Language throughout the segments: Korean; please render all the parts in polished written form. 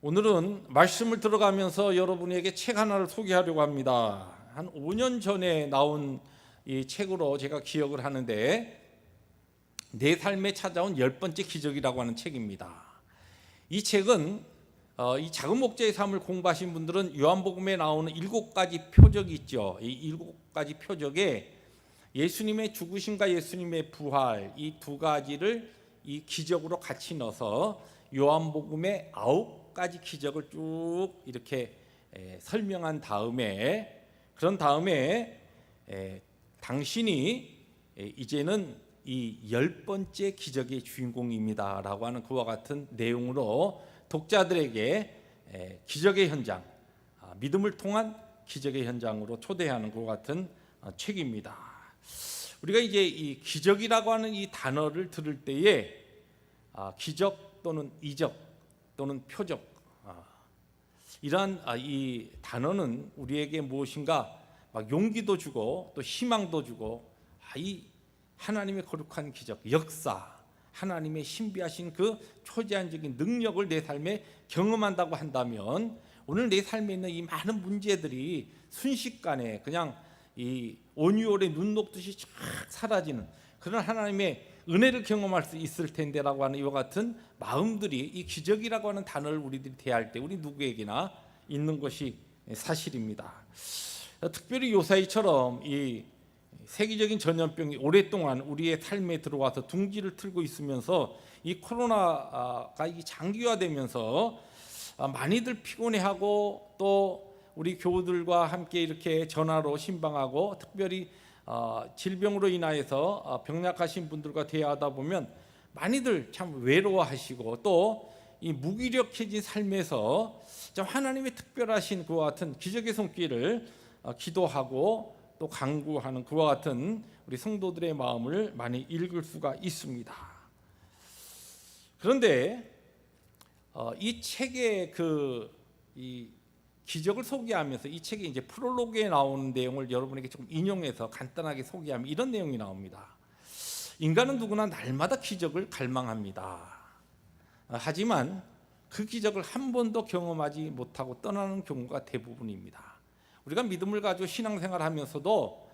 오늘은 말씀을 들어가면서 여러분에게 책 하나를 소개하려고 합니다. 한 5년 전에 나온 이 책으로 제가 기억을 하는데, 내 삶에 찾아온 10번째 기적이라고 하는 책입니다. 이 책은 이 작은 목자의 삶을 공부하신 분들은 요한복음에 나오는 7가지 표적이 있죠. 이 7가지 표적에 예수님의 죽으심과 예수님의 부활, 이 두 가지를 이 기적으로 같이 넣어서 요한복음의 9가지 기적을 쭉 이렇게 설명한 다음에, 그런 다음에 당신이 이제는 이 10번째 기적의 주인공입니다 라고 하는 그와 같은 내용으로 독자들에게 기적의 현장, 믿음을 통한 기적의 현장으로 초대하는 그와 같은 책입니다. 우리가 이제 이 기적이라고 하는 이 단어를 들을 때에 기적 또는 이적 또는 표적, 이러한 이 단어는 우리에게 무엇인가 막 용기도 주고 또 희망도 주고, 이 하나님의 거룩한 기적, 역사, 하나님의 신비하신 그 초제한적인 능력을 내 삶에 경험한다고 한다면, 오늘 내 삶에 있는 이 많은 문제들이 순식간에 그냥 이 온유월에 눈 녹듯이 쫙 사라지는 그런 하나님의 은혜를 경험할 수 있을 텐데라고 하는 이와 같은 마음들이, 이 기적이라고 하는 단어를 우리들이 대할 때 우리 누구에게나 있는 것이 사실입니다. 특별히 요사이처럼 이 세계적인 전염병이 오랫동안 우리의 삶에 들어와서 둥지를 틀고 있으면서, 이 코로나가 장기화되면서 많이들 피곤해하고, 또 우리 교우들과 함께 이렇게 전화로 신방하고, 특별히 질병으로 인하여서 병약하신 분들과 대화하다 보면 많이들 참 외로워하시고, 또 이 무기력해진 삶에서 좀 하나님의 특별하신 그와 같은 기적의 손길을 기도하고 또 간구하는 그와 같은 우리 성도들의 마음을 많이 읽을 수가 있습니다. 그런데 이 책의 이 기적을 소개하면서, 이 책의 이제 프롤로그에 나오는 내용을 여러분에게 조금 인용해서 간단하게 소개하면 이런 내용이 나옵니다. 인간은 누구나 날마다 기적을 갈망합니다. 하지만 그 기적을 한 번도 경험하지 못하고 떠나는 경우가 대부분입니다. 우리가 믿음을 가지고 신앙생활하면서도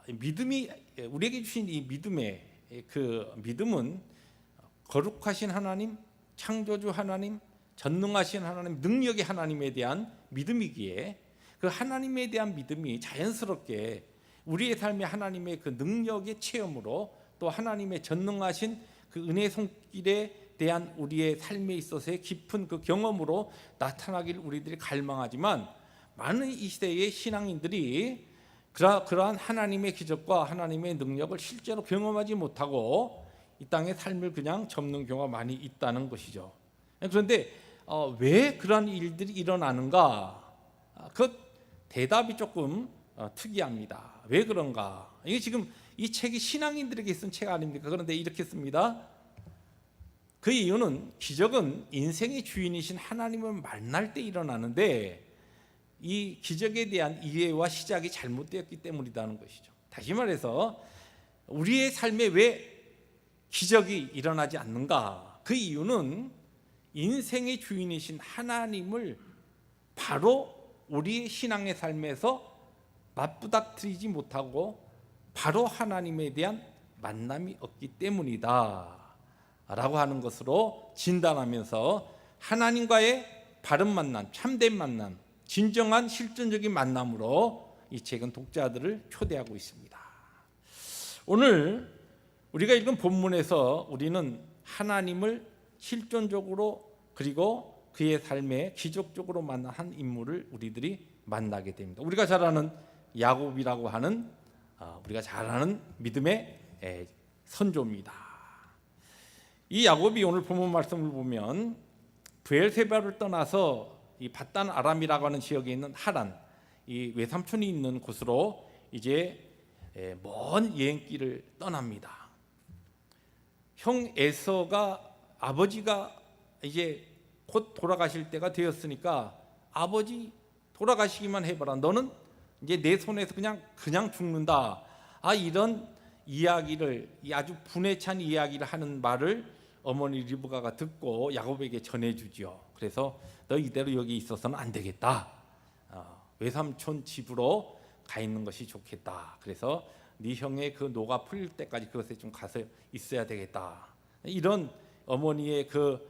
믿음이 우리에게 주신 이 믿음의 그 믿음은 거룩하신 하나님, 창조주 하나님, 전능하신 하나님, 능력의 하나님에 대한 믿음이기에, 그 하나님에 대한 믿음이 자연스럽게 우리의 삶에 하나님의 그 능력의 체험으로, 또 하나님의 전능하신 그 은혜 손길에 대한 우리의 삶에 있어서의 깊은 그 경험으로 나타나기를 우리들이 갈망하지만, 많은 이 시대의 신앙인들이 그러한 하나님의 기적과 하나님의 능력을 실제로 경험하지 못하고 이 땅의 삶을 그냥 접는 경우가 많이 있다는 것이죠. 그런데 왜 그러한 일들이 일어나는가? 그 대답이 조금 특이합니다. 왜 그런가? 이게 지금 이 책이 신앙인들에게 쓴 책 아닙니까? 그런데 이렇게 씁니다. 그 이유는, 기적은 인생의 주인이신 하나님을 만날 때 일어나는데, 이 기적에 대한 이해와 시작이 잘못되었기 때문이라는 것이죠. 다시 말해서 우리의 삶에 왜 기적이 일어나지 않는가? 그 이유는 인생의 주인이신 하나님을 바로 우리의 신앙의 삶에서 맞부닥뜨리지 못하고 바로 하나님에 대한 만남이 없기 때문이다 라고 하는 것으로 진단하면서, 하나님과의 바른 만남, 참된 만남, 진정한 실존적인 만남으로 이 책은 독자들을 초대하고 있습니다. 오늘 우리가 읽은 본문에서 우리는 하나님을 실존적으로, 그리고 그의 삶에 기적적으로 만난 한 인물을 우리들이 만나게 됩니다. 우리가 잘 아는 야곱이라고 하는, 우리가 잘 아는 믿음의 선조입니다. 이 야곱이 오늘 본문 말씀을 보면 브엘세바를 떠나서 이 바단 아람이라고 하는 지역에 있는 하란, 이 외삼촌이 있는 곳으로 이제 먼 여행길을 떠납니다. 형 에서가, 아버지가 이제 곧 돌아가실 때가 되었으니까, 아버지 돌아가시기만 해봐라, 너는 이제 내 손에서 그냥 죽는다, 이런 이야기를, 이 아주 분에 찬 이야기를 하는 말을 어머니 리브가가 듣고 야곱에게 전해주죠. 그래서 너 이대로 여기 있어서는 안 되겠다. 외삼촌 집으로 가 있는 것이 좋겠다. 그래서 네 형의 그 노가 풀릴 때까지 그것에 좀 가서 있어야 되겠다. 이런 어머니의 그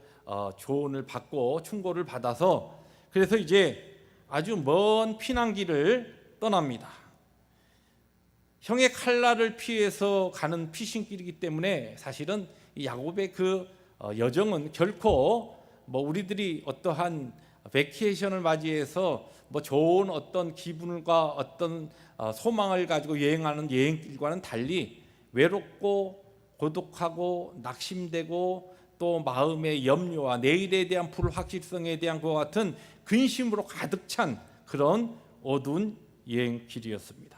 조언을 받고 충고를 받아서 그래서 이제 아주 먼 피난길을 떠납니다. 형의 칼날을 피해서 가는 피신길이기 때문에 사실은 이 야곱의 그 여정은 결코 뭐 우리들이 어떠한 베케이션을 맞이해서 뭐 좋은 어떤 기분과 어떤 소망을 가지고 여행하는 여행길과는 달리 외롭고 고독하고 낙심되고 또 마음의 염려와 내일에 대한 불확실성에 대한 것과 같은 근심으로 가득 찬 그런 어두운 여행길이었습니다.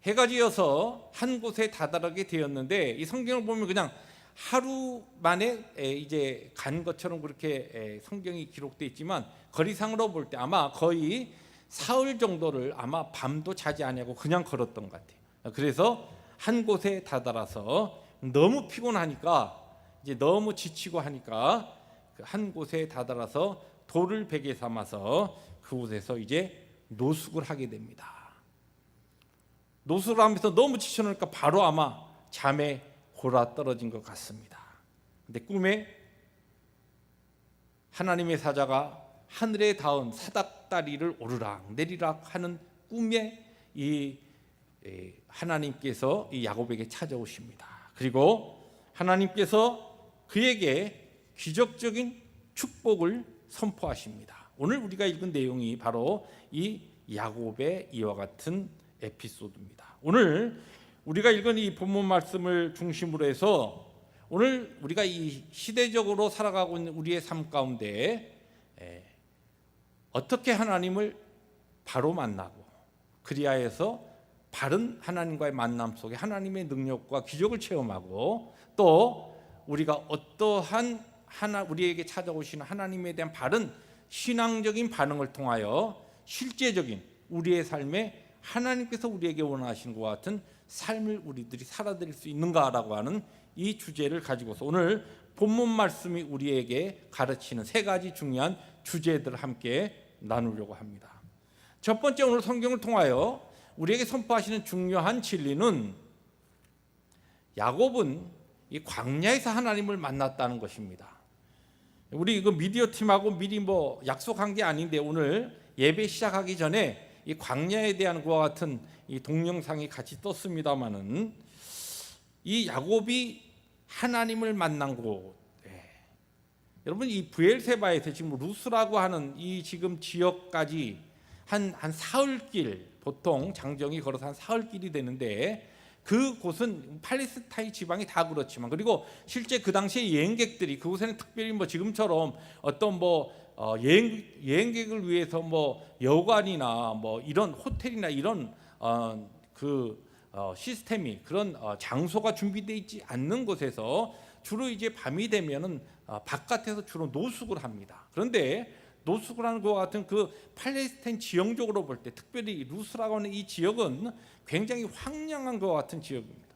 해가 지어서 한 곳에 다다르게 되었는데 이 성경을 보면 그냥 하루 만에 이제 간 것처럼 그렇게 성경이 기록되어 있지만 거리상으로 볼 때 아마 거의 사흘 정도를 아마 밤도 자지 않냐고 그냥 걸었던 것 같아요. 그래서 한 곳에 다다라서 너무 피곤하니까 이제 너무 지치고 하니까 한 곳에 다다라서 돌을 베개 삼아서 그곳에서 이제 노숙을 하게 됩니다. 노숙을 하면서 너무 지쳐놓으니까 바로 아마 잠에 골아 떨어진 것 같습니다. 근데 꿈에 하나님의 사자가 하늘에 닿은 사닥다리를 오르락 내리락 하는 꿈에 이 하나님께서 이 야곱에게 찾아오십니다. 그리고 하나님께서 그에게 기적적인 축복을 선포하십니다. 오늘 우리가 읽은 내용이 바로 이 야곱의 이와 같은 에피소드입니다. 오늘 우리가 읽은 이 본문 말씀을 중심으로 해서 오늘 우리가 이 시대적으로 살아가고 있는 우리의 삶 가운데 어떻게 하나님을 바로 만나고 그리하여서 바른 하나님과의 만남 속에 하나님의 능력과 기적을 체험하고 또 우리가 어떠한 우리에게 찾아오시는 하나님에 대한 바른 신앙적인 반응을 통하여 실제적인 우리의 삶에 하나님께서 우리에게 원하시는 것과 같은 삶을 우리들이 살아드릴 수 있는가라고 하는 이 주제를 가지고서 오늘 본문 말씀이 우리에게 가르치는 세 가지 중요한 주제들을 함께 나누려고 합니다. 첫 번째, 오늘 성경을 통하여 우리에게 선포하시는 중요한 진리는 야곱은 이 광야에서 하나님을 만났다는 것입니다. 우리 이거 미디어 팀하고 미리 뭐 약속한 게 아닌데 오늘 예배 시작하기 전에 이 광야에 대한 것과 같은 이 동영상이 같이 떴습니다마는 이 야곱이 하나님을 만난 곳, 여러분 이 브엘세바에서 지금 루스라고 하는 이 지금 지역까지 한 사흘길, 보통 장정이 걸어서 한 사흘길이 되는데 그곳은 팔레스타인 지방이 다 그렇지만 그리고 실제 그 당시에 여행객들이 그곳에는 특별히 뭐 지금처럼 어떤 뭐 여행객을 위해서 뭐 여관이나 뭐 이런 호텔이나 이런 시스템이 그런 장소가 준비되어 있지 않는 곳에서 주로 이제 밤이 되면은 바깥에서 주로 노숙을 합니다. 그런데 노숙을 하는 것과 같은 그 팔레스타인 지형적으로 볼 때 특별히 루스라고 하는 이 지역은 굉장히 황량한 것 같은 지역입니다.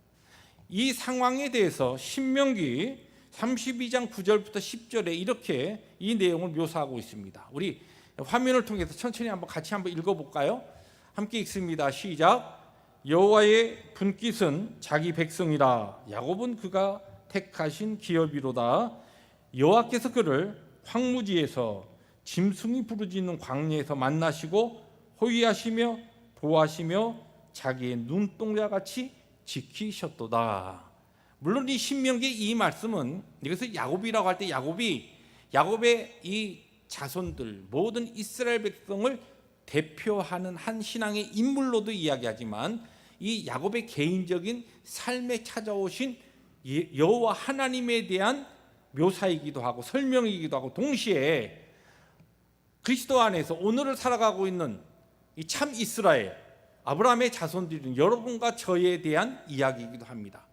이 상황에 대해서 신명기 32장 9절부터 10절에 이렇게 이 내용을 묘사하고 있습니다. 우리 화면을 통해서 천천히 같이 한번 읽어볼까요? 함께 읽습니다. 시작. 여호와의 분깃은 자기 백성이라 야곱은 그가 택하신 기업이로다. 여호와께서 그를 황무지에서 짐승이 부르짖는 광야에서 만나시고 호위하시며 보호하시며 자기의 눈동자같이 지키셨도다. 물론 이 신명기의 이 말씀은 여기서 야곱이라고 할 때 야곱의 이 자손들 모든 이스라엘 백성을 대표하는 한 신앙의 인물로도 이야기하지만 이 야곱의 개인적인 삶에 찾아오신 여호와 하나님에 대한 묘사이기도 하고 설명이기도 하고 동시에 그리스도 안에서 오늘을 살아가고 있는 이 참 이스라엘 아브라함의 자손들은 여러분과 저에 대한 이야기이기도 합니다.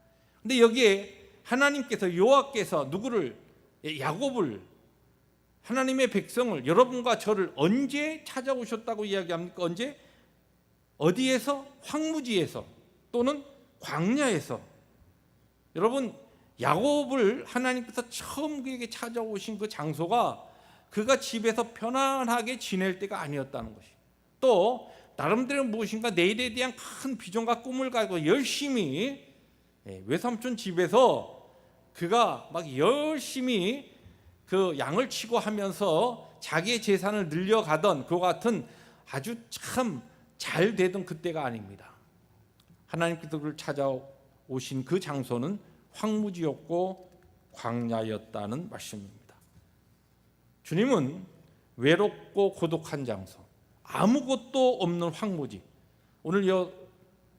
근데 여기에 하나님께서 여호와께서 누구를 야곱을 하나님의 백성을 여러분과 저를 언제 찾아오셨다고 이야기합니까? 언제? 어디에서? 황무지에서 또는 광야에서. 여러분 야곱을 하나님께서 처음 그에게 찾아오신 그 장소가 그가 집에서 편안하게 지낼 때가 아니었다는 것이, 또 나름대로 무엇인가 내일에 대한 큰 비전과 꿈을 가지고 열심히 외삼촌 집에서 그가 막 열심히 그 양을 치고 하면서 자기의 재산을 늘려가던 그와 같은 아주 참 잘 되던 그때가 아닙니다. 하나님께서 그를 찾아오신 그 장소는 황무지였고 광야였다는 말씀입니다. 주님은 외롭고 고독한 장소, 아무것도 없는 황무지, 오늘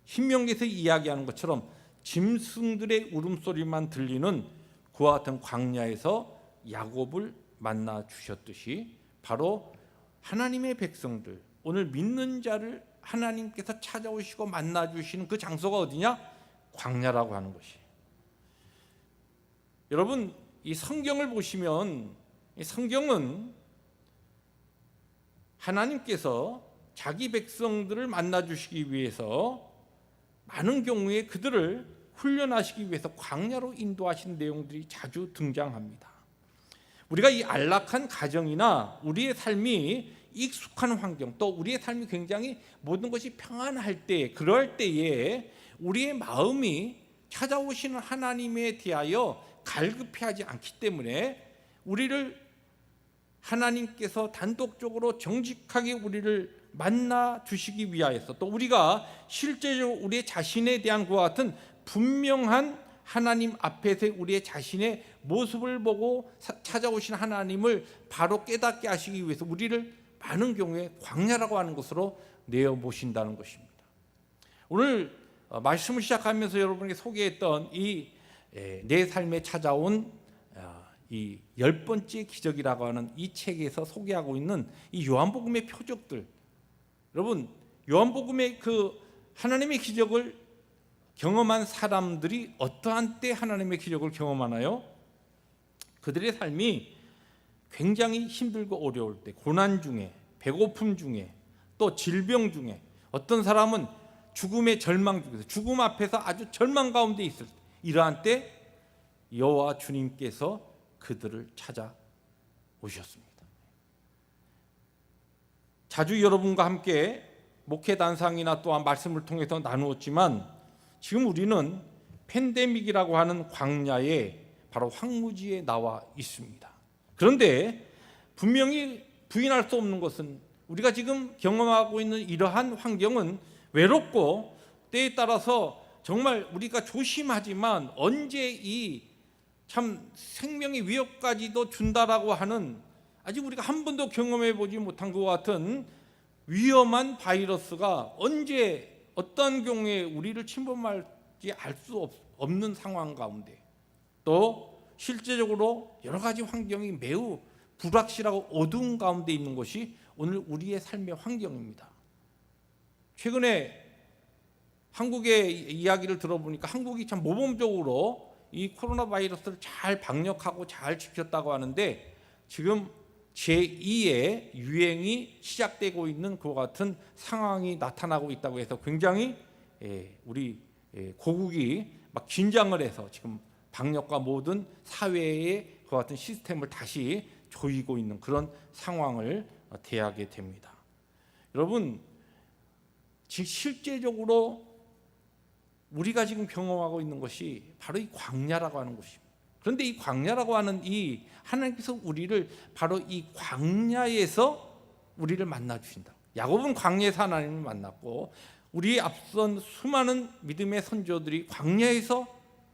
신명기에서 이야기하는 것처럼 짐승들의 울음소리만 들리는 그와 같은 광야에서 야곱을 만나 주셨듯이 바로 하나님의 백성들, 오늘 믿는 자를 하나님께서 찾아오시고 만나 주시는 그 장소가 어디냐? 광야라고 하는 것이. 여러분, 이 성경을 보시면 이 성경은 하나님께서 자기 백성들을 만나 주시기 위해서 많은 경우에 그들을 훈련하시기 위해서 광야로 인도하신 내용들이 자주 등장합니다. 우리가 이 안락한 가정이나 우리의 삶이 익숙한 환경, 또 우리의 삶이 굉장히 모든 것이 평안할 때, 그럴 때에 우리의 마음이 찾아오시는 하나님에 대하여 갈급해하지 않기 때문에 우리를 하나님께서 단독적으로 정직하게 우리를 만나 주시기 위하여서, 또 우리가 실제적으로 우리 자신에 대한 그와 같은 분명한 하나님 앞에서 우리의 자신의 모습을 보고 찾아오신 하나님을 바로 깨닫게 하시기 위해서 우리를 많은 경우에 광야라고 하는 곳으로 내어 모신다는 것입니다. 오늘 말씀을 시작하면서 여러분에게 소개했던 이 내 삶에 찾아온 이 10번째 기적이라고 하는 이 책에서 소개하고 있는 이 요한복음의 표적들, 여러분, 요한복음의 그 하나님의 기적을 경험한 사람들이 어떠한 때 하나님의 기적을 경험하나요? 그들의 삶이 굉장히 힘들고 어려울 때, 고난 중에, 배고픔 중에, 또 질병 중에, 어떤 사람은 죽음의 절망 중에서, 죽음 앞에서 아주 절망 가운데 있을 때, 이러한 때 여호와 주님께서 그들을 찾아오셨습니다. 자주 여러분과 함께 목회 단상이나 또한 말씀을 통해서 나누었지만, 지금 우리는 팬데믹이라고 하는 광야에, 바로 황무지에 나와 있습니다. 그런데 분명히 부인할 수 없는 것은 우리가 지금 경험하고 있는 이러한 환경은 외롭고 때에 따라서 정말 우리가 조심하지만 언제 이 참 생명의 위협까지도 준다라고 하는, 아직 우리가 한 번도 경험해 보지 못한 것 같은 위험한 바이러스가 언제 어떤 경우에 우리를 침범할지 알 수 없는 상황 가운데, 또 실제적으로 여러 가지 환경이 매우 불확실하고 어두운 가운데 있는 것이 오늘 우리의 삶의 환경입니다. 최근에 한국의 이야기를 들어보니까 한국이 참 모범적으로 이 코로나 바이러스를 잘 방역하고 잘 지켰다고 하는데, 지금 제2의 유행이 시작되고 있는 그와 같은 상황이 나타나고 있다고 해서 굉장히 우리 고국이 막 긴장을 해서 지금 방역과 모든 사회의 그와 같은 시스템을 다시 조이고 있는 그런 상황을 대하게 됩니다. 여러분, 실제적으로 우리가 지금 경험하고 있는 것이 바로 이 광야라고 하는 것입니다. 그런데 이 광야라고 하는 이 하나님께서 우리를 바로 이 광야에서 우리를 만나 주신다. 야곱은 광야에서 하나님을 만났고, 우리 앞선 수많은 믿음의 선조들이 광야에서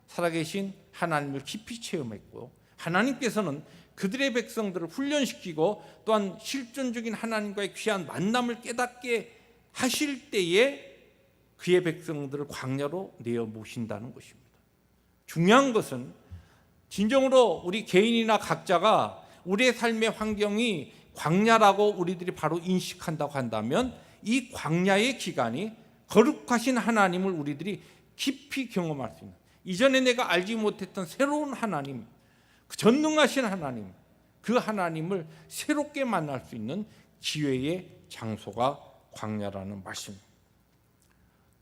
살아계신 하나님을 깊이 체험했고, 하나님께서는 그들의 백성들을 훈련시키고 또한 실존적인 하나님과의 귀한 만남을 깨닫게 하실 때에 그의 백성들을 광야로 내어 모신다는 것입니다. 중요한 것은 진정으로 우리 개인이나 각자가 우리의 삶의 환경이 광야라고 우리들이 바로 인식한다고 한다면, 이 광야의 기간이 거룩하신 하나님을 우리들이 깊이 경험할 수 있는, 이전에 내가 알지 못했던 새로운 하나님, 그 전능하신 하나님, 그 하나님을 새롭게 만날 수 있는 기회의 장소가 광야라는 말씀입니다.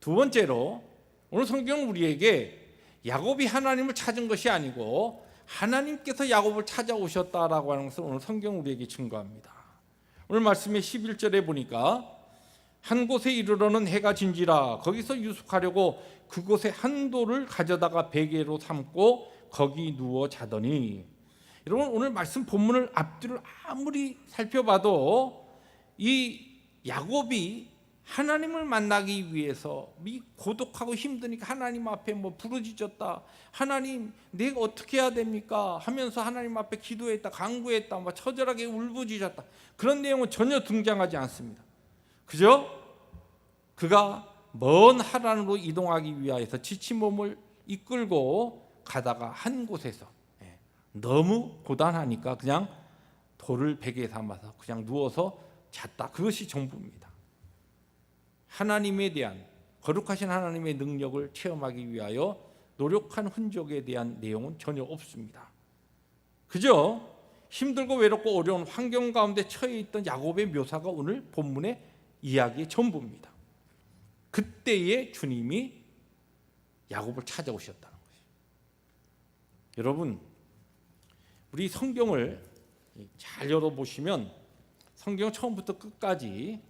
두 번째로 오늘 성경은 우리에게 야곱이 하나님을 찾은 것이 아니고 하나님께서 야곱을 찾아오셨다라고 하는 것을 오늘 성경 우리에게 증거합니다. 오늘 말씀의 11절에 보니까 한 곳에 이르러는 해가 진지라 거기서 유숙하려고 그곳에 한 돌을 가져다가 베개로 삼고 거기 누워 자더니, 여러분 오늘 말씀 본문을 앞뒤를 아무리 살펴봐도 이 야곱이 하나님을 만나기 위해서 고독하고 힘드니까 하나님 앞에 부르짖었다, 하나님 내가 어떻게 해야 됩니까 하면서 하나님 앞에 기도했다, 간구했다, 처절하게 울부짖었다, 그런 내용은 전혀 등장하지 않습니다. 그저 그가 먼 하란으로 이동하기 위하여서 지친 몸을 이끌고 가다가 한 곳에서 너무 고단하니까 그냥 돌을 베개 삼아서 그냥 누워서 잤다. 그것이 전부입니다. 하나님에 대한, 거룩하신 하나님의 능력을 체험하기 위하여 노력한 흔적에 대한 내용은 전혀 없습니다. 그저 힘들고 외롭고 어려운 환경 가운데 처해 있던 야곱의 묘사가 오늘 본문의 이야기의 전부입니다. 그때에 주님이 야곱을 찾아오셨다는 것이죠. 여러분, 우리 성경을 잘 열어보시면 성경 처음부터 끝까지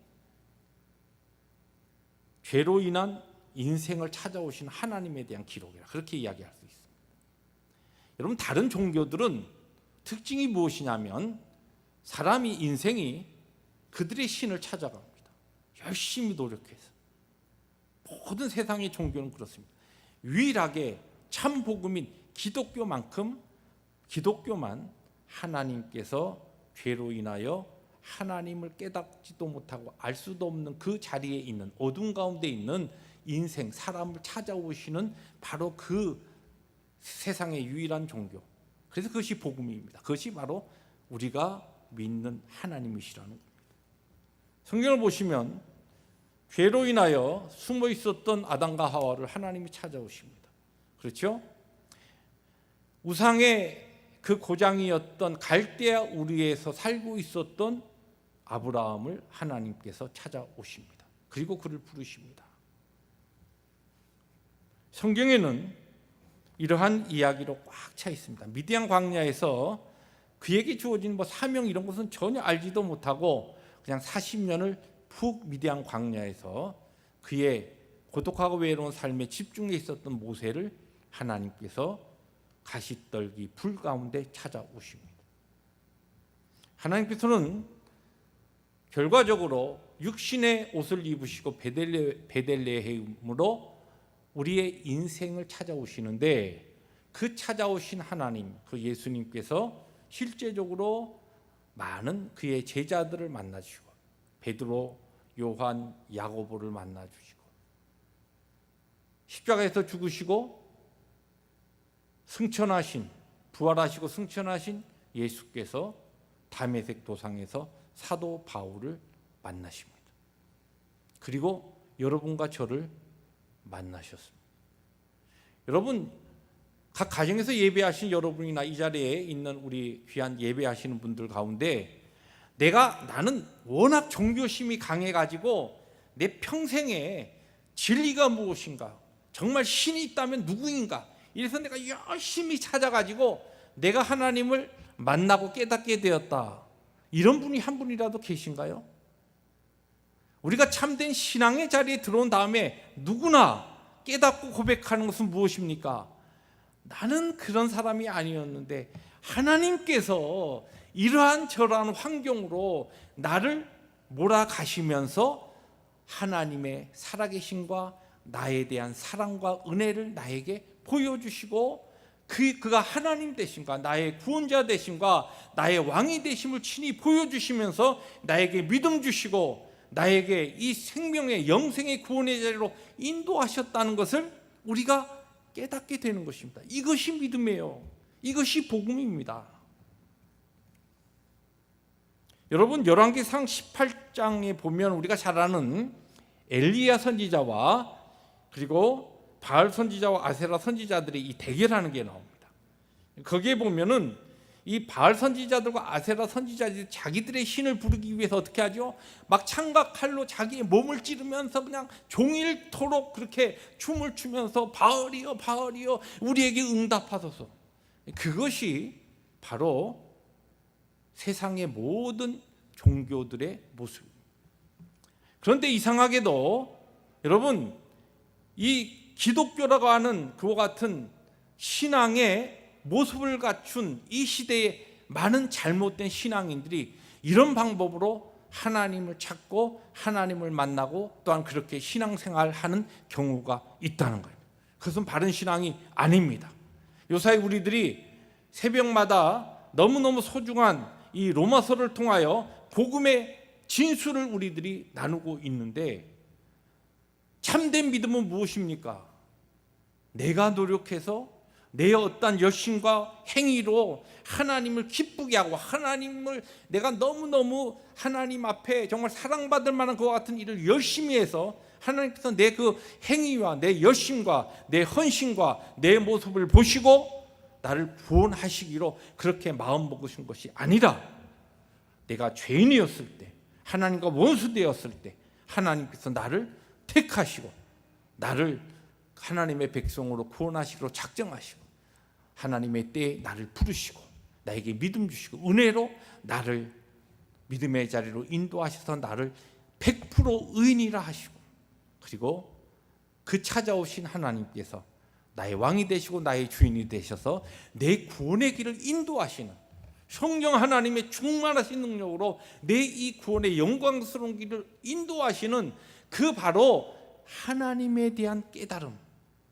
죄로 인한 인생을 찾아오신 하나님에 대한 기록이라 그렇게 이야기할 수 있습니다. 여러분, 다른 종교들은 특징이 무엇이냐면 사람이 인생이 그들의 신을 찾아갑니다. 열심히 노력해서. 모든 세상의 종교는 그렇습니다. 유일하게 참 복음인 기독교만 하나님께서 죄로 인하여 하나님을 깨닫지도 못하고 알 수도 없는 그 자리에 있는 어둠 가운데 있는 인생, 사람을 찾아오시는 바로 그 세상의 유일한 종교. 그래서 그것이 복음입니다. 그것이 바로 우리가 믿는 하나님이시라는 겁니다. 성경을 보시면 죄로 인하여 숨어 있었던 아담과 하와를 하나님이 찾아오십니다. 그렇죠? 우상의 그 고장이었던 갈대아 우리에서 살고 있었던 아브라함을 하나님께서 찾아오십니다. 그리고 그를 부르십니다. 성경에는 이러한 이야기로 꽉 차 있습니다. 미디안 광야에서 그에게 주어진 사명 이런 것은 전혀 알지도 못하고 그냥 40년을 푹 미디안 광야에서 그의 고독하고 외로운 삶에 집중해 있었던 모세를 하나님께서 가시떨기 불 가운데 찾아오십니다. 하나님께서는 결과적으로 육신의 옷을 입으시고 베들레헴으로 우리의 인생을 찾아오시는데, 그 찾아오신 하나님, 그 예수님께서 실제적으로 많은 그의 제자들을 만나주시고 베드로, 요한, 야고보를 만나주시고 십자가에서 죽으시고 승천하신, 부활하시고 승천하신 예수께서 다메섹 도상에서 사도 바울을 만나십니다. 그리고 여러분과 저를 만나셨습니다. 여러분, 각 가정에서 예배하신 여러분이나 이 자리에 있는 우리 귀한 예배하시는 분들 가운데 나는 워낙 종교심이 강해가지고 내 평생에 진리가 무엇인가, 정말 신이 있다면 누구인가, 이래서 내가 열심히 찾아가지고 내가 하나님을 만나고 깨닫게 되었다. 이런 분이 한 분이라도 계신가요? 우리가 참된 신앙의 자리에 들어온 다음에 누구나 깨닫고 고백하는 것은 무엇입니까? 나는 그런 사람이 아니었는데 하나님께서 이러한 저러한 환경으로 나를 몰아가시면서 하나님의 살아계심과 나에 대한 사랑과 은혜를 나에게 보여주시고 그가 하나님 되심과 나의 구원자 되심과 나의 왕이 되심을 친히 보여주시면서 나에게 믿음 주시고 나에게 이 생명의 영생의 구원의 자리로 인도하셨다는 것을 우리가 깨닫게 되는 것입니다. 이것이 믿음이에요. 이것이 복음입니다. 여러분, 열왕기상 18장에 보면 우리가 잘 아는 엘리야 선지자와 그리고 바알 선지자와 아세라 선지자들이 이 대결하는 게 나옵니다. 거기에 보면은 이 바알 선지자들과 아세라 선지자들이 자기들의 신을 부르기 위해서 어떻게 하죠? 막 창과 칼로 자기의 몸을 찌르면서 그냥 종일토록 그렇게 춤을 추면서 바알이여 바알이여 우리에게 응답하소서. 그것이 바로 세상의 모든 종교들의 모습입니다. 그런데 이상하게도 여러분, 이 기독교라고 하는 그와 같은 신앙의 모습을 갖춘 이 시대에 많은 잘못된 신앙인들이 이런 방법으로 하나님을 찾고 하나님을 만나고 또한 그렇게 신앙생활하는 경우가 있다는 거예요. 그것은 바른 신앙이 아닙니다. 요사이 우리들이 새벽마다 너무너무 소중한 이 로마서를 통하여 복음의 진수를 우리들이 나누고 있는데, 참된 믿음은 무엇입니까? 내가 노력해서 내 어떤 열심과 행위로 하나님을 기쁘게 하고 하나님을 내가 너무너무 하나님 앞에 정말 사랑받을 만한 그와 같은 일을 열심히 해서 하나님께서 내 그 행위와 내 열심과 내 헌신과 내 모습을 보시고 나를 구원하시기로 그렇게 마음 먹으신 것이 아니라, 내가 죄인이었을 때, 하나님과 원수되었을 때 하나님께서 나를 택하시고 나를 하나님의 백성으로 구원하시기로 작정하시고 하나님의 때에 나를 부르시고 나에게 믿음 주시고 은혜로 나를 믿음의 자리로 인도하셔서 나를 100% 의인이라 하시고, 그리고 그 찾아오신 하나님께서 나의 왕이 되시고 나의 주인이 되셔서 내 구원의 길을 인도하시는 성령 하나님의 충만하신 능력으로 내 이 구원의 영광스러운 길을 인도하시는 그 바로 하나님에 대한 깨달음,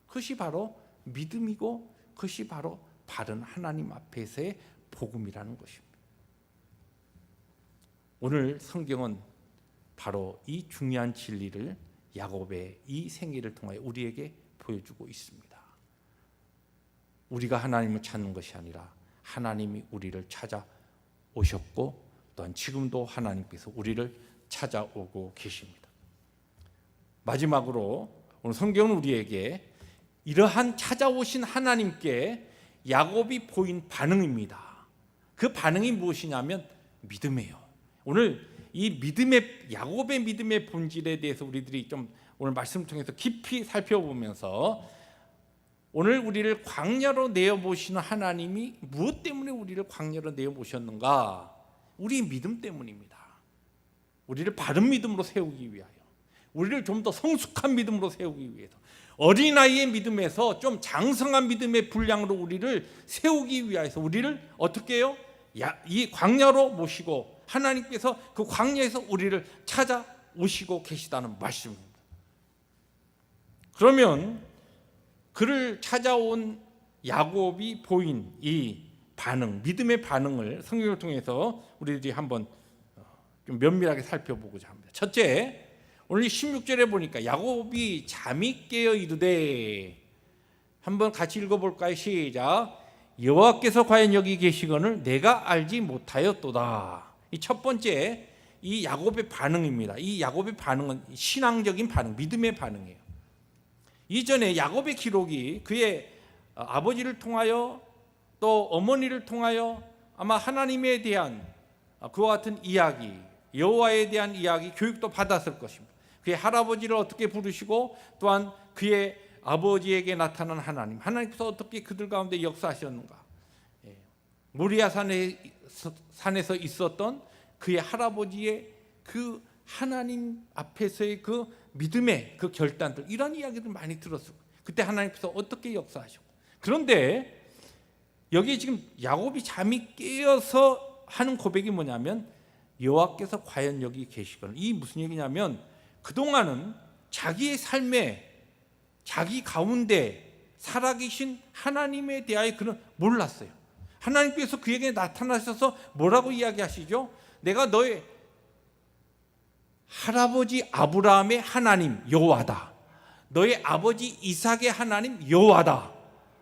그것이 바로 믿음이고 그것이 바로 바른 하나님 앞에서의 복음이라는 것입니다. 오늘 성경은 바로 이 중요한 진리를 야곱의 이 생애를 통하여 우리에게 보여주고 있습니다. 우리가 하나님을 찾는 것이 아니라 하나님이 우리를 찾아오셨고 또한 지금도 하나님께서 우리를 찾아오고 계십니다. 마지막으로 오늘 성경은 우리에게 이러한 찾아오신 하나님께 야곱이 보인 반응입니다. 그 반응이 무엇이냐면 믿음이에요. 오늘 이 믿음의 야곱의 믿음의 본질에 대해서 우리들이 좀 오늘 말씀을 통해서 깊이 살펴보면서, 오늘 우리를 광야로 내어보시는 하나님이 무엇 때문에 우리를 광야로 내어보셨는가? 우리 믿음 때문입니다. 우리를 바른 믿음으로 세우기 위하여, 우리를 좀 더 성숙한 믿음으로 세우기 위해서, 어린아이의 믿음에서 좀 장성한 믿음의 분량으로 우리를 세우기 위해서 우리를 어떻게 해요? 이 광야로 모시고 하나님께서 그 광야에서 우리를 찾아오시고 계시다는 말씀입니다. 그러면 그를 찾아온 야곱이 보인 이 반응, 믿음의 반응을 성경을 통해서 우리들이 한번 좀 면밀하게 살펴보고자 합니다. 첫째, 오늘 16절에 보니까 야곱이 잠이 깨어 이르되, 한번 같이 읽어볼까요? 시작. 여호와께서 과연 여기 계시거늘 내가 알지 못하였도다. 이 첫 번째, 이 야곱의 반응입니다. 이 야곱의 반응은 신앙적인 반응, 믿음의 반응이에요. 이전에 야곱의 기록이 그의 아버지를 통하여 또 어머니를 통하여 아마 하나님에 대한 그와 같은 이야기, 여호와에 대한 이야기, 교육도 받았을 것입니다. 그의 할아버지를 어떻게 부르시고 또한 그의 아버지에게 나타난 하나님, 하나님께서 어떻게 그들 가운데 역사하셨는가. 모리아 산에서 있었던 그의 할아버지의 그 하나님 앞에서의 그 믿음의 그 결단들, 이런 이야기들 많이 들었을 거예요. 그때 하나님께서 어떻게 역사하셨고. 그런데 여기 지금 야곱이 잠이 깨어서 하는 고백이 뭐냐면, 여호와께서 과연 여기 계시거늘. 이 무슨 얘기냐면, 그동안은 자기의 삶에 자기 가운데 살아계신 하나님에 대하여 그는 몰랐어요. 하나님께서 그에게 나타나셔서 뭐라고 이야기하시죠? 내가 너의 할아버지 아브라함의 하나님 여호와다, 너의 아버지 이삭의 하나님 여호와다,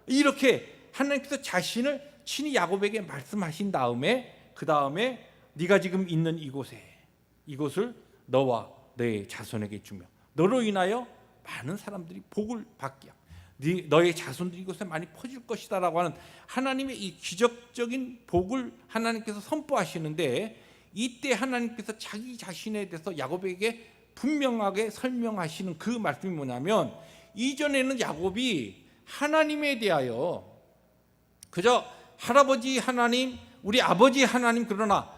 이렇게 하나님께서 자신을 친히 야곱에게 말씀하신 다음에, 그 다음에 네가 지금 있는 이곳을 너와 너의 자손에게 주며 너로 인하여 많은 사람들이 복을 받게 하고 너의 자손들이 이곳에 많이 퍼질 것이다라고 하는 하나님의 이 기적적인 복을 하나님께서 선포하시는데, 이때 하나님께서 자기 자신에 대해서 야곱에게 분명하게 설명하시는 그 말씀이 뭐냐면, 이전에는 야곱이 하나님에 대하여 그저 할아버지 하나님, 우리 아버지 하나님, 그러나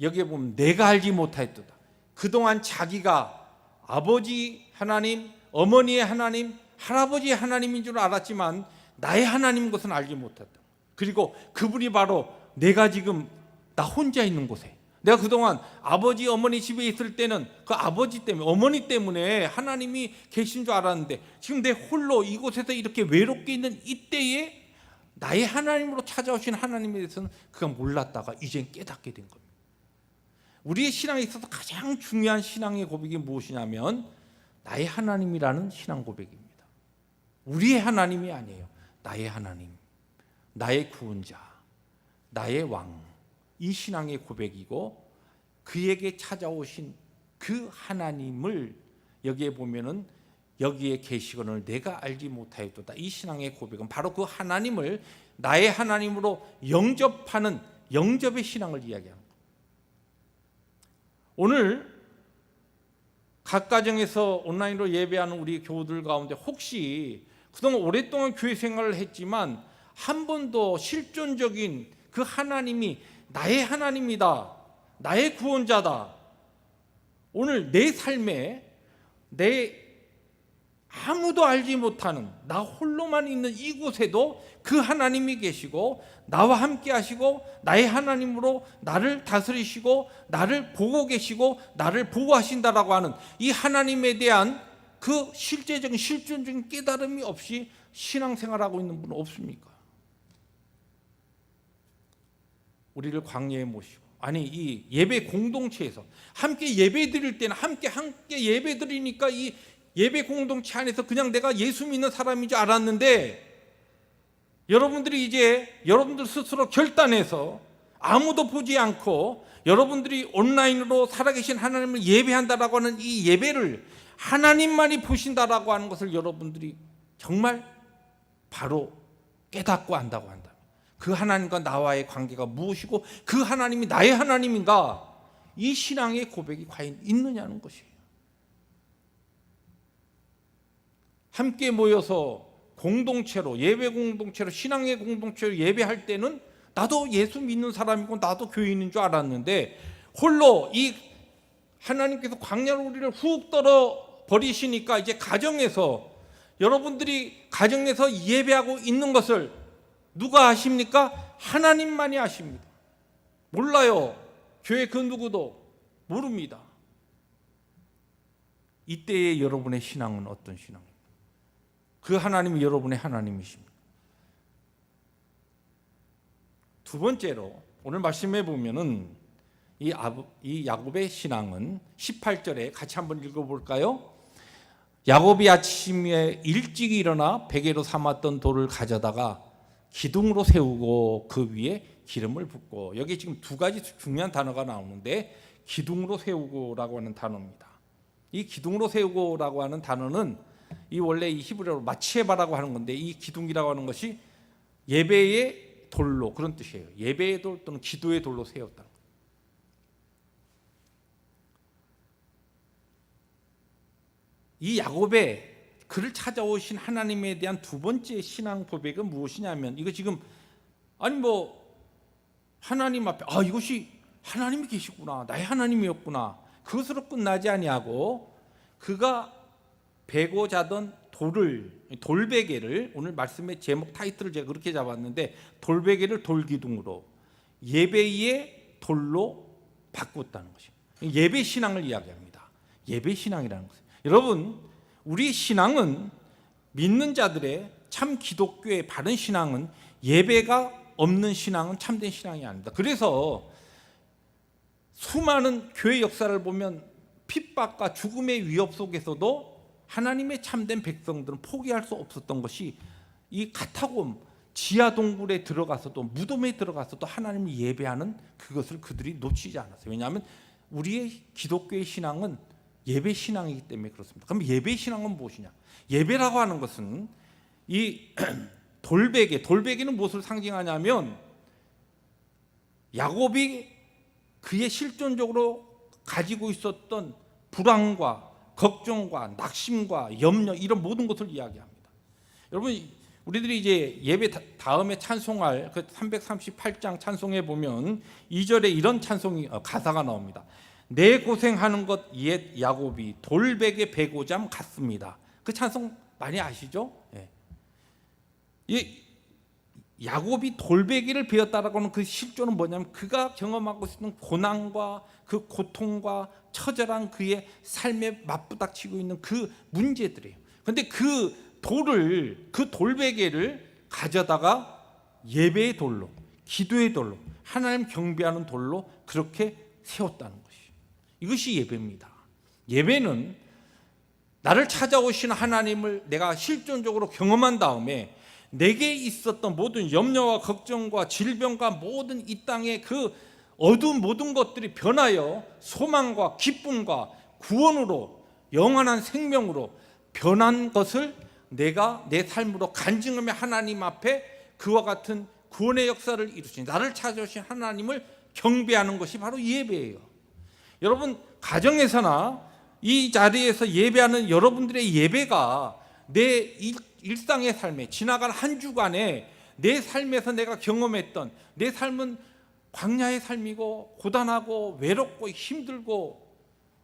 여기에 보면 내가 알지 못하였도다. 그동안 자기가 아버지 하나님, 어머니의 하나님, 할아버지 하나님인 줄 알았지만 나의 하나님인 것은 알지 못했다. 그리고 그분이 바로 내가 지금 나 혼자 있는 곳에, 내가 그동안 아버지 어머니 집에 있을 때는 그 아버지 때문에, 어머니 때문에 하나님이 계신 줄 알았는데, 지금 내 홀로 이곳에서 이렇게 외롭게 있는 이때에 나의 하나님으로 찾아오신 하나님에 대해서는 그가 몰랐다가 이젠 깨닫게 된 겁니다. 우리의 신앙에 있어서 가장 중요한 신앙의 고백이 무엇이냐면 나의 하나님이라는 신앙 고백입니다. 우리의 하나님이 아니에요. 나의 하나님, 나의 구원자, 나의 왕, 이 신앙의 고백이고, 그에게 찾아오신 그 하나님을 여기에 보면은 여기에 계시거늘 내가 알지 못하였도다. 이 신앙의 고백은 바로 그 하나님을 나의 하나님으로 영접하는 영접의 신앙을 이야기합니다. 오늘 각 가정에서 온라인으로 예배하는 우리 교우들 가운데 혹시 그동안 오랫동안 교회 생활을 했지만 한 번도 실존적인 그 하나님이 나의 하나님이다, 나의 구원자다, 오늘 내 삶에 내 아무도 알지 못하는 나 홀로만 있는 이곳에도 그 하나님이 계시고 나와 함께 하시고 나의 하나님으로 나를 다스리시고 나를 보고 계시고 나를 보호하신다라고 하는 이 하나님에 대한 그 실제적인 실존적인 깨달음이 없이 신앙생활하고 있는 분은 없습니까? 우리를 광야에 모시고, 아니 이 예배 공동체에서 함께 예배 드릴 때는 함께 예배 드리니까 이 예배 공동체 안에서 그냥 내가 예수 믿는 사람인 줄 알았는데, 여러분들이 이제 여러분들 스스로 결단해서 아무도 보지 않고 여러분들이 온라인으로 살아계신 하나님을 예배한다라고 하는 이 예배를 하나님만이 보신다라고 하는 것을 여러분들이 정말 바로 깨닫고 안다고 한다. 그 하나님과 나와의 관계가 무엇이고 그 하나님이 나의 하나님인가, 이 신앙의 고백이 과연 있느냐는 것이에요. 함께 모여서 공동체로, 예배 공동체로, 신앙의 공동체로 예배할 때는 나도 예수 믿는 사람이고 나도 교인인 줄 알았는데, 홀로 이 하나님께서 광야로 우리를 훅 떨어 버리시니까 이제 가정에서, 여러분들이 가정에서 예배하고 있는 것을 누가 아십니까? 하나님만이 아십니다. 몰라요. 교회 그 누구도 모릅니다. 이때의 여러분의 신앙은 어떤 신앙입니까? 그 하나님이 여러분의 하나님이십니다. 두 번째로 오늘 말씀해 보면은 이 야곱의 신앙은 18절에 같이 한번 읽어볼까요? 야곱이 아침에 일찍 일어나 베개로 삼았던 돌을 가져다가 기둥으로 세우고 그 위에 기름을 붓고, 여기 지금 두 가지 중요한 단어가 나오는데, 기둥으로 세우고라고 하는 단어입니다. 이 기둥으로 세우고라고 하는 단어는 이 원래 이 히브리어로 마치에바라고 하는 건데, 이 기둥이라고 하는 것이 예배의 돌로, 그런 뜻이에요. 예배의 돌 또는 기도의 돌로 세웠다. 이 야곱의 그를 찾아오신 하나님에 대한 두 번째 신앙 고백은 무엇이냐면, 이거 지금 아니 뭐 하나님 앞에 이것이 하나님이 계시구나, 나의 하나님이었구나, 그것으로 끝나지 아니하고 그가 베고 자던 돌베개를, 오늘 말씀의 제목 타이틀을 제가 그렇게 잡았는데, 돌베개를 돌기둥으로 예배의 돌로 바꿨다는 것입니다. 예배 신앙을 이야기합니다. 예배 신앙이라는 것은, 여러분 우리 신앙은, 믿는 자들의 참 기독교의 바른 신앙은 예배가 없는 신앙은 참된 신앙이 아닙니다. 그래서 수많은 교회 역사를 보면 핍박과 죽음의 위협 속에서도 하나님의 참된 백성들은 포기할 수 없었던 것이, 이 카타콤 지하 동굴에 들어가서도, 무덤에 들어가서도 하나님을 예배하는 그것을 그들이 놓치지 않았어요. 왜냐하면 우리의 기독교의 신앙은 예배 신앙이기 때문에 그렇습니다. 그럼 예배 신앙은 무엇이냐? 예배라고 하는 것은 이 돌베개는 무엇을 상징하냐면 야곱이 그의 실존적으로 가지고 있었던 불안과 걱정과 낙심과 염려, 이런 모든 것을 이야기합니다. 여러분, 우리들이 이제 예배 다음에 찬송할 그 338장 찬송에 보면 2절에 이런 찬송이 가사가 나옵니다. 내 고생하는 것 옛 야곱이 돌베개 베고잠 같습니다. 그 찬송 많이 아시죠? 예. 이 야곱이 돌베개를 베었다라고 하는 그 실존은 뭐냐면 그가 경험하고 있는 고난과 그 고통과 처절한 그의 삶에 맞부닥치고 있는 그 문제들이에요. 그런데 그 돌베개를 가져다가 예배의 돌로, 기도의 돌로, 하나님 경배하는 돌로 그렇게 세웠다는 것이에요. 이것이 예배입니다. 예배는 나를 찾아오신 하나님을 내가 실존적으로 경험한 다음에 내게 있었던 모든 염려와 걱정과 질병과 모든 이 땅의 그 어두운 모든 것들이 변하여 소망과 기쁨과 구원으로, 영원한 생명으로 변한 것을 내가 내 삶으로 간증하며 하나님 앞에 그와 같은 구원의 역사를 이루신 나를 찾아오신 하나님을 경배하는 것이 바로 예배예요. 여러분, 가정에서나 이 자리에서 예배하는 여러분들의 예배가 내 일상의 삶에, 지나간 한 주간에 내 삶에서 내가 경험했던, 내 삶은 광야의 삶이고 고단하고 외롭고 힘들고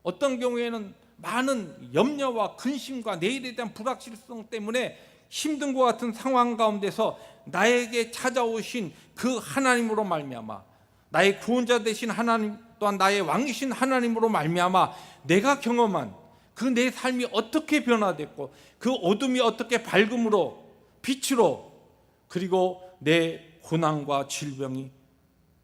어떤 경우에는 많은 염려와 근심과 내일에 대한 불확실성 때문에 힘든 것 같은 상황 가운데서 나에게 찾아오신 그 하나님으로 말미암아, 나의 구원자 되신 하나님 또한 나의 왕이신 하나님으로 말미암아 내가 경험한 그 내 삶이 어떻게 변화됐고 그 어둠이 어떻게 밝음으로, 빛으로, 그리고 내 고난과 질병이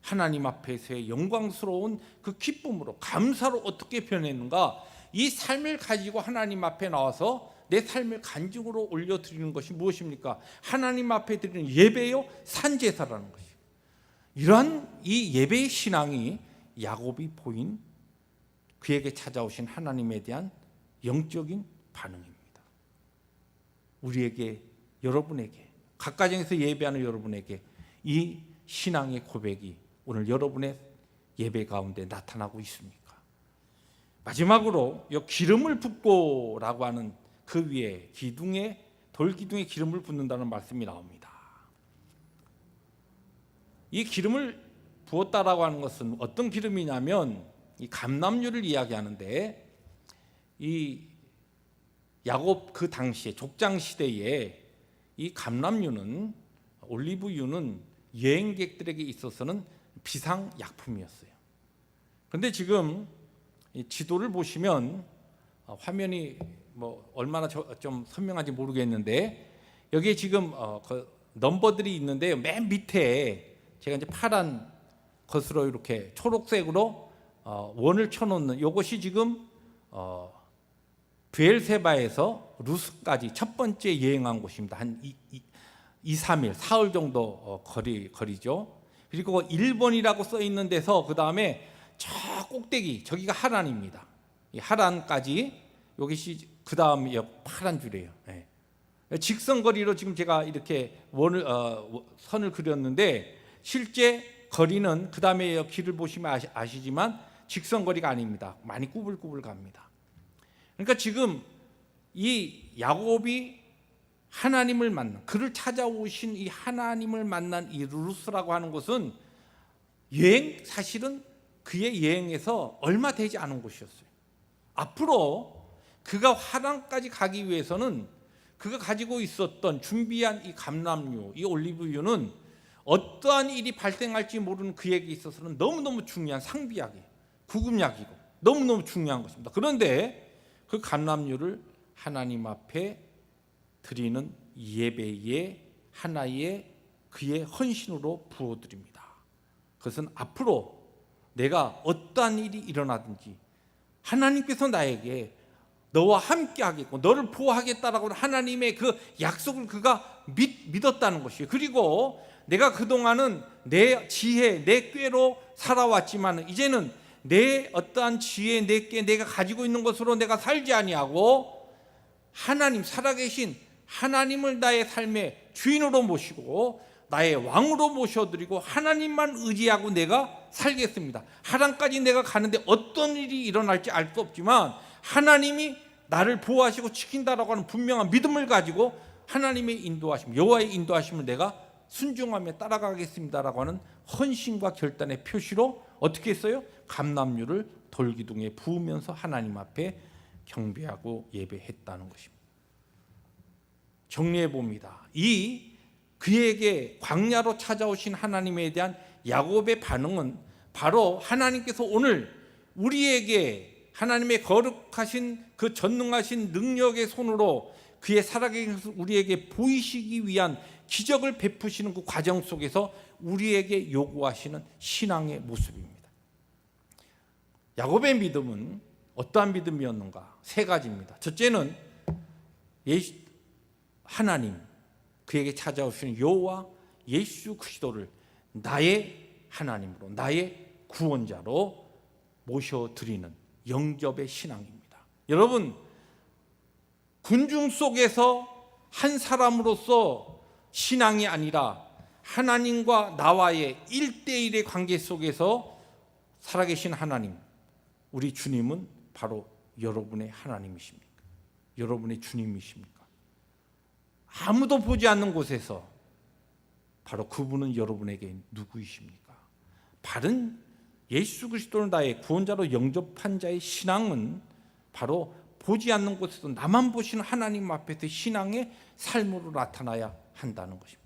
하나님 앞에서의 영광스러운 그 기쁨으로, 감사로 어떻게 변했는가, 이 삶을 가지고 하나님 앞에 나와서 내 삶을 간증으로 올려드리는 것이 무엇입니까? 하나님 앞에 드리는 예배요, 산제사라는 것이에요. 이러한 이 예배의 신앙이 야곱이 보인 그에게 찾아오신 하나님에 대한 영적인 반응입니다. 우리에게, 여러분에게, 각 가정에서 예배하는 여러분에게 이 신앙의 고백이 오늘 여러분의 예배 가운데 나타나고 있습니까? 마지막으로 이 기름을 붓고라고 하는 그 위에 기둥에, 돌기둥에 기름을 붓는다는 말씀이 나옵니다. 이 기름을 부었다라고 하는 것은 어떤 기름이냐면 이 감람유를 이야기하는데, 이 야곱 그 당시에 족장 시대에 이 감람유는, 올리브유는 여행객들에게 있어서는 비상약품이었어요. 그런데 지금 이 지도를 보시면 화면이 뭐 얼마나 좀 선명한지 모르겠는데 여기에 지금 그 넘버들이 있는데요. 맨 밑에 제가 이제 파란 것으로 이렇게 초록색으로 원을 쳐놓는 이것이 지금 브엘세바에서 루스까지 첫 번째 여행한 곳입니다. 한 2, 3일, 사흘 정도 거리죠. 그리고 1번이라고 써 있는 데서 그 다음에 저 꼭대기, 저기가 하란입니다. 이 하란까지, 여기시 그 다음 파란 줄이에요. 네. 직선거리로 지금 제가 이렇게 선을 그렸는데 실제 거리는 그 다음에 길을 보시면 아시지만 직선거리가 아닙니다. 많이 꾸불꾸불 갑니다. 그러니까 지금 이 야곱이 하나님을 만난, 그를 찾아오신 이 하나님을 만난 이 루스라고 하는 곳은 사실은 그의 여행에서 얼마 되지 않은 곳이었어요. 앞으로 그가 하란까지 가기 위해서는 그가 가지고 있었던 준비한 이 감람유, 이 올리브유는 어떠한 일이 발생할지 모르는 그에게 있어서는 너무너무 중요한 상비약이에요. 구급약이고 너무너무 중요한 것입니다. 그런데 그 감람유를 하나님 앞에 드리는 예배의 하나의 그의 헌신으로 부어드립니다. 그것은 앞으로 내가 어떠한 일이 일어나든지 하나님께서 나에게 너와 함께 하겠고 너를 보호하겠다라고 하나님의 그 약속을 그가 믿었다는 것이에요. 그리고 내가 그동안은 내 지혜, 내 꾀로 살아왔지만 이제는 내 어떠한 지혜, 내 꾀, 내가 가지고 있는 것으로 내가 살지 아니하고 하나님, 살아계신 하나님을 나의 삶의 주인으로 모시고 나의 왕으로 모셔드리고 하나님만 의지하고 내가 살겠습니다. 하나님까지 내가 가는데 어떤 일이 일어날지 알 수 없지만 하나님이 나를 보호하시고 지킨다라고 하는 분명한 믿음을 가지고 하나님의 인도하심, 여호와의 인도하심을 내가 순종하며 따라가겠습니다라고 하는 헌신과 결단의 표시로 어떻게 했어요? 감람류를 돌기둥에 부으면서 하나님 앞에 경배하고 예배했다는 것입니다. 정리해 봅니다. 이 그에게 광야로 찾아오신 하나님에 대한 야곱의 반응은 바로 하나님께서 오늘 우리에게 하나님의 거룩하신 그 전능하신 능력의 손으로 그의 살아계신 우리에게 보이시기 위한 기적을 베푸시는 그 과정 속에서 우리에게 요구하시는 신앙의 모습입니다. 야곱의 믿음은 어떠한 믿음이었는가? 세 가지입니다. 첫째는 하나님, 그에게 찾아오시는 여호와 예수 그리스도를 나의 하나님으로, 나의 구원자로 모셔드리는 영접의 신앙입니다. 여러분, 군중 속에서 한 사람으로서 신앙이 아니라 하나님과 나와의 1대1의 관계 속에서 살아계신 하나님, 우리 주님은 바로 여러분의 하나님이십니까? 여러분의 주님이십니까? 아무도 보지 않는 곳에서 바로 그분은 여러분에게 누구이십니까? 바른 예수 그리스도를 나의 구원자로 영접한 자의 신앙은 바로 보지 않는 곳에서 나만 보시는 하나님 앞에서 신앙의 삶으로 나타나야 한다는 것입니다.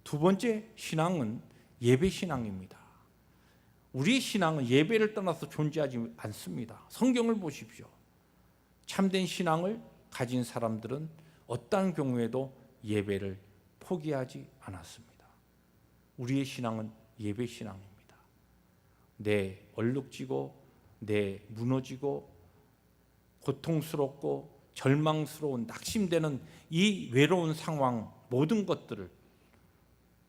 두 번째 신앙은 예배 신앙입니다. 우리의 신앙은 예배를 떠나서 존재하지 않습니다. 성경을 보십시오. 참된 신앙을 가진 사람들은 어떠한 경우에도 예배를 포기하지 않았습니다. 우리의 신앙은 예배 신앙입니다. 내 얼룩지고 내 무너지고 고통스럽고 절망스러운 낙심되는 이 외로운 상황 모든 것들을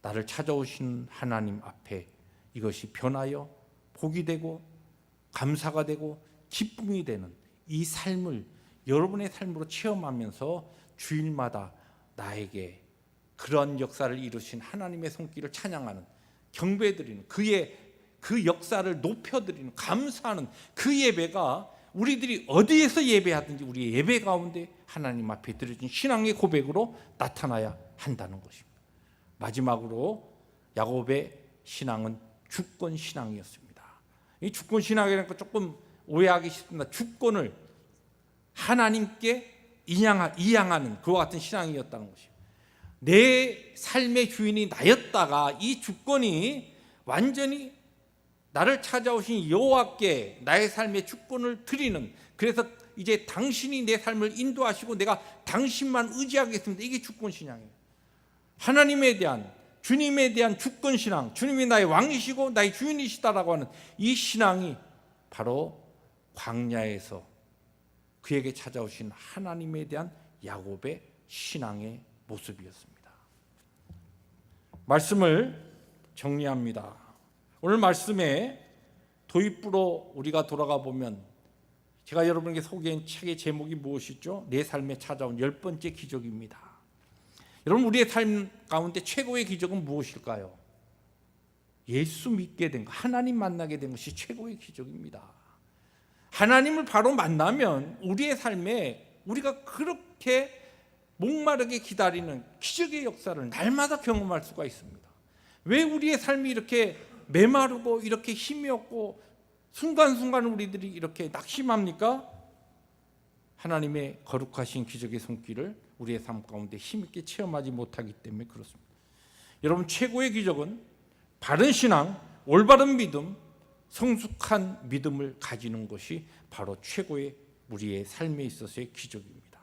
나를 찾아오신 하나님 앞에 이것이 변하여 복이 되고 감사가 되고 기쁨이 되는 이 삶을 여러분의 삶으로 체험하면서 주일마다 나에게 그런 역사를 이루신 하나님의 손길을 찬양하는, 경배드리는, 그의 그 역사를 높여드리는, 감사하는 그 예배가 우리들이 어디에서 예배하든지 우리의 예배 가운데 하나님 앞에 드려진 신앙의 고백으로 나타나야 한다는 것입니다. 마지막으로 야곱의 신앙은 주권 신앙이었습니다. 이 주권 신앙이라는 거 조금 오해하기 쉽습니다. 주권을 하나님께 이양하는 그와 같은 신앙이었다는 것입니다. 내 삶의 주인이 나였다가 이 주권이 완전히 나를 찾아오신 여호와께 나의 삶의 주권을 드리는, 그래서 이제 당신이 내 삶을 인도하시고 내가 당신만 의지하겠습니다. 이게 주권 신앙이에요. 하나님에 대한, 주님에 대한 주권 신앙, 주님이 나의 왕이시고 나의 주인이시다라고 하는 이 신앙이 바로 광야에서 그에게 찾아오신 하나님에 대한 야곱의 신앙의 모습이었습니다. 말씀을 정리합니다. 오늘 말씀에 도입부로 우리가 돌아가 보면 제가 여러분에게 소개한 책의 제목이 무엇이죠? 내 삶에 찾아온 10번째 기적입니다. 여러분, 우리의 삶 가운데 최고의 기적은 무엇일까요? 예수 믿게 된 것, 하나님 만나게 된 것이 최고의 기적입니다. 하나님을 바로 만나면 우리의 삶에 우리가 그렇게 목마르게 기다리는 기적의 역사를 날마다 경험할 수가 있습니다. 왜 우리의 삶이 이렇게 메마르고 이렇게 힘이 없고 순간순간 우리들이 이렇게 낙심합니까? 하나님의 거룩하신 기적의 손길을 우리의 삶 가운데 힘있게 체험하지 못하기 때문에 그렇습니다. 여러분, 최고의 기적은 바른 신앙, 올바른 믿음, 성숙한 믿음을 가지는 것이 바로 최고의 우리의 삶에 있어서의 기적입니다.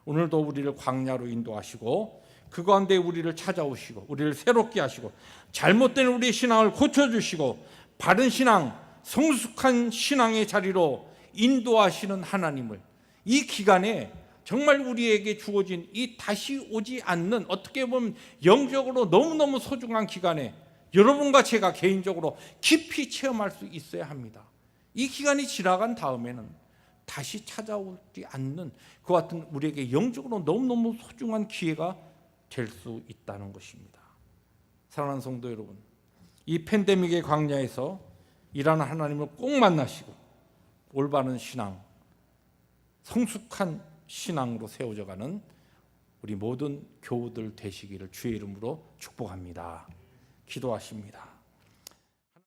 오늘도 우리를 광야로 인도하시고 그 가운데 우리를 찾아오시고 우리를 새롭게 하시고 잘못된 우리의 신앙을 고쳐주시고 바른 신앙, 성숙한 신앙의 자리로 인도하시는 하나님을, 이 기간에 정말 우리에게 주어진 이 다시 오지 않는, 어떻게 보면 영적으로 너무너무 소중한 기간에 여러분과 제가 개인적으로 깊이 체험할 수 있어야 합니다. 이 기간이 지나간 다음에는 다시 찾아오지 않는 그 같은 우리에게 영적으로 너무너무 소중한 기회가 될 수 있다는 것입니다. 사랑하는 성도 여러분, 이 팬데믹의 광야에서 일하는 하나님을 꼭 만나시고 올바른 신앙, 성숙한 신앙으로 세워져가는 우리 모든 교우들 되시기를 주의 이름으로 축복합니다. 기도하십니다.